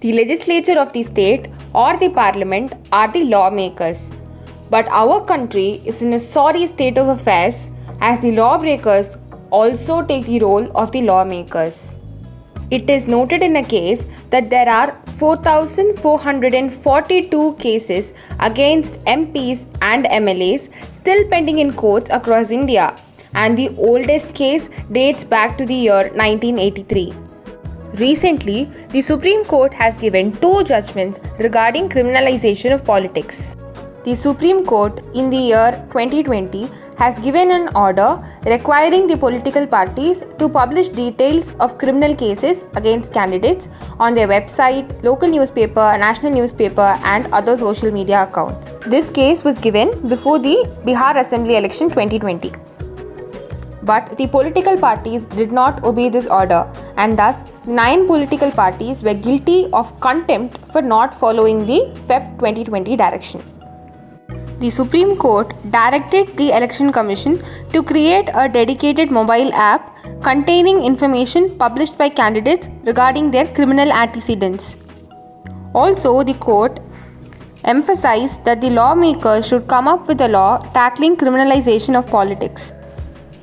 The legislature of the state or the parliament are the lawmakers. But our country is in a sorry state of affairs as the lawbreakers also take the role of the lawmakers. It is noted in a case that there are 4,442 cases against MPs and MLAs still pending in courts across India, and the oldest case dates back to the year 1983. Recently, the Supreme Court has given two judgments regarding criminalization of politics. The Supreme Court in the year 2020 has given an order requiring the political parties to publish details of criminal cases against candidates on their website, local newspaper, national newspaper, and other social media accounts. This case was given before the Bihar Assembly election 2020. But the political parties did not obey this order, and thus 9 political parties were guilty of contempt for not following the Feb 2020 direction. The Supreme Court directed the Election Commission to create a dedicated mobile app containing information published by candidates regarding their criminal antecedents. Also, the court emphasized that the lawmakers should come up with a law tackling criminalization of politics.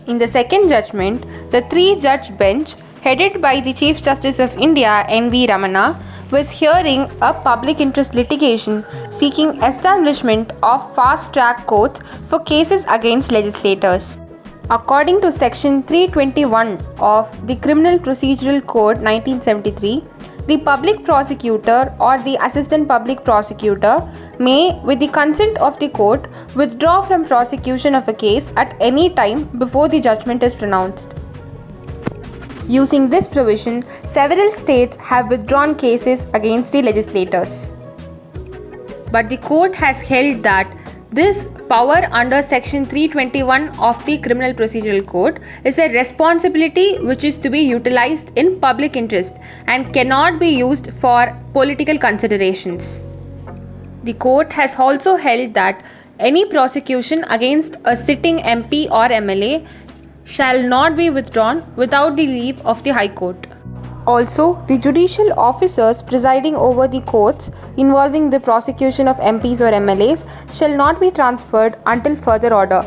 In the second judgment, the 3-judge bench, headed by the Chief Justice of India N.V. Ramana, was hearing a public interest litigation seeking establishment of fast-track courts for cases against legislators. According to Section 321 of the Criminal Procedural Code 1973, the public prosecutor or the assistant public prosecutor may, with the consent of the court, withdraw from prosecution of a case at any time before the judgment is pronounced. Using this provision, several states have withdrawn cases against the legislators. But the court has held that this power under Section 321 of the Criminal Procedural Code is a responsibility which is to be utilized in public interest and cannot be used for political considerations. The court has also held that any prosecution against a sitting MP or MLA shall not be withdrawn without the leave of the High Court. Also, the judicial officers presiding over the courts involving the prosecution of MPs or MLAs shall not be transferred until further order.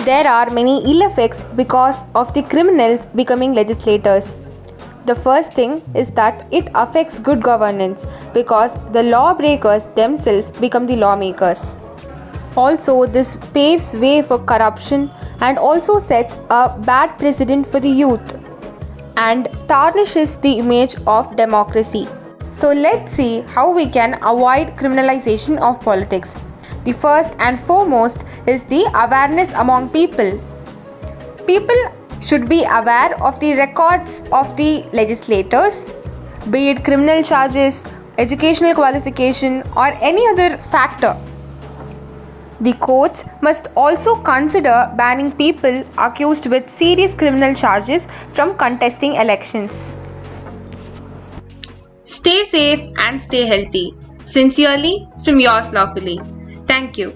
There are many ill effects because of the criminals becoming legislators. The first thing is that it affects good governance because the lawbreakers themselves become the lawmakers. Also, this paves way for corruption and also sets a bad precedent for the youth and tarnishes the image of democracy. So let's see how we can avoid criminalization of politics. The first and foremost is the awareness among people. People should be aware of the records of the legislators, be it criminal charges, educational qualification, or any other factor. The courts must also consider banning people accused with serious criminal charges from contesting elections. Stay safe and stay healthy. Sincerely, from yours lawfully. Thank you.